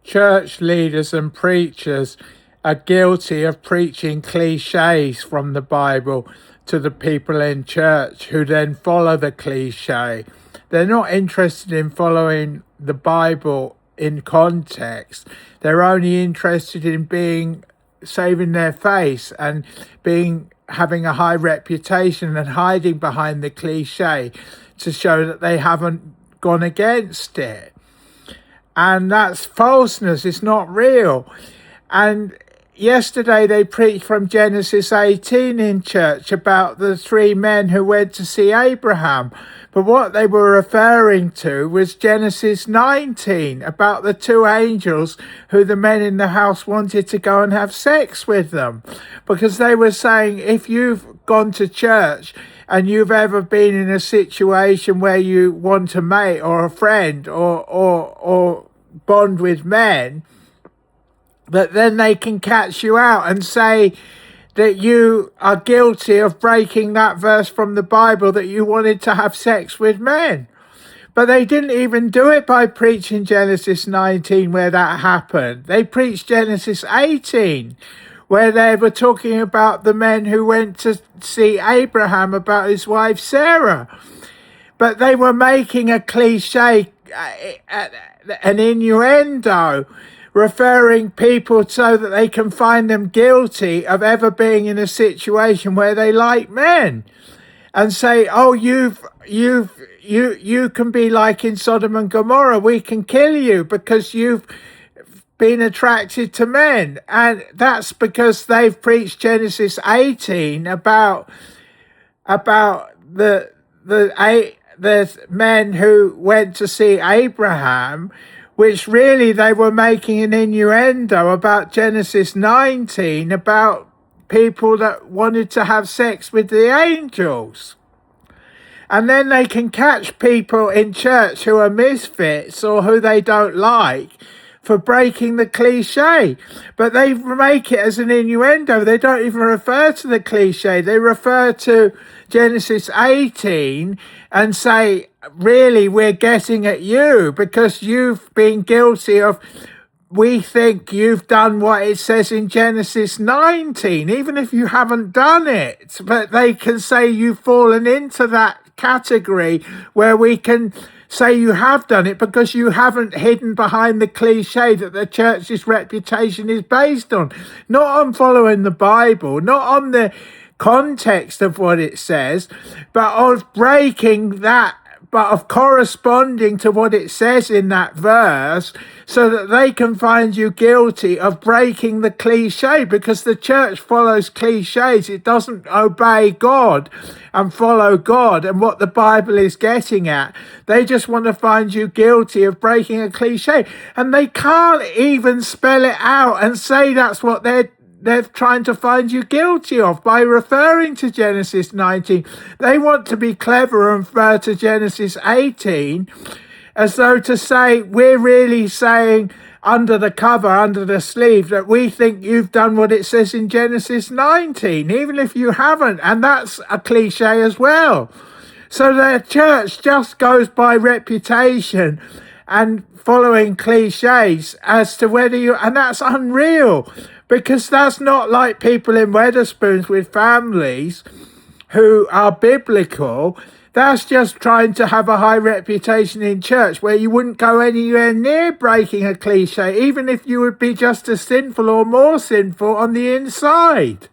church leaders and preachers are guilty of preaching cliches from the Bible to the people in church who then follow the cliche. They're not interested in following the Bible in context. They're only interested in saving their face and having a high reputation and hiding behind the cliche to show that they haven't gone against it. And that's falseness. It's not real. And yesterday they preached from Genesis 18 in church about the three men who went to see Abraham. But what they were referring to was Genesis 19, about the two angels who the men in the house wanted to go and have sex with them. Because they were saying, if you've gone to church and you've ever been in a situation where you want a mate or a friend or bond with men, that then they can catch you out and say that you are guilty of breaking that verse from the Bible that you wanted to have sex with men. But they didn't even do it by preaching Genesis 19 where that happened. They preached Genesis 18 where they were talking about the men who went to see Abraham about his wife Sarah. But they were making a cliche, an innuendo, referring people so that they can find them guilty of ever being in a situation where they like men, and say, oh, you can be like in Sodom and Gomorrah. We can kill you because you've been attracted to men. And that's because they've preached Genesis 18 about the men who went to see Abraham, which really they were making an innuendo about Genesis 19, about people that wanted to have sex with the angels. And then they can catch people in church who are misfits or who they don't like for breaking the cliche. But they make it as an innuendo. They don't even refer to the cliche. They refer to Genesis 18 and say, really, we're getting at you because you've been guilty of, we think you've done what it says in Genesis 19, even if you haven't done it. But they can say you've fallen into that category where we can say you have done it because you haven't hidden behind the cliche that the church's reputation is based on. Not on following the Bible, not on the context of what it says, but of breaking that, but of corresponding to what it says in that verse so that they can find you guilty of breaking the cliche, because the church follows cliches. It doesn't obey God and follow God and what the Bible is getting at. They just want to find you guilty of breaking a cliche, and they can't even spell it out and say that's what they're trying to find you guilty of by referring to Genesis 19. They want to be clever and refer to Genesis 18 as though to say, we're really saying under the cover, under the sleeve, that we think you've done what it says in Genesis 19, even if you haven't. And that's a cliche as well. So the church just goes by reputation and following cliches as to whether you, and that's unreal. Because that's not like people in Wetherspoons with families who are biblical. That's just trying to have a high reputation in church where you wouldn't go anywhere near breaking a cliche, even if you would be just as sinful or more sinful on the inside.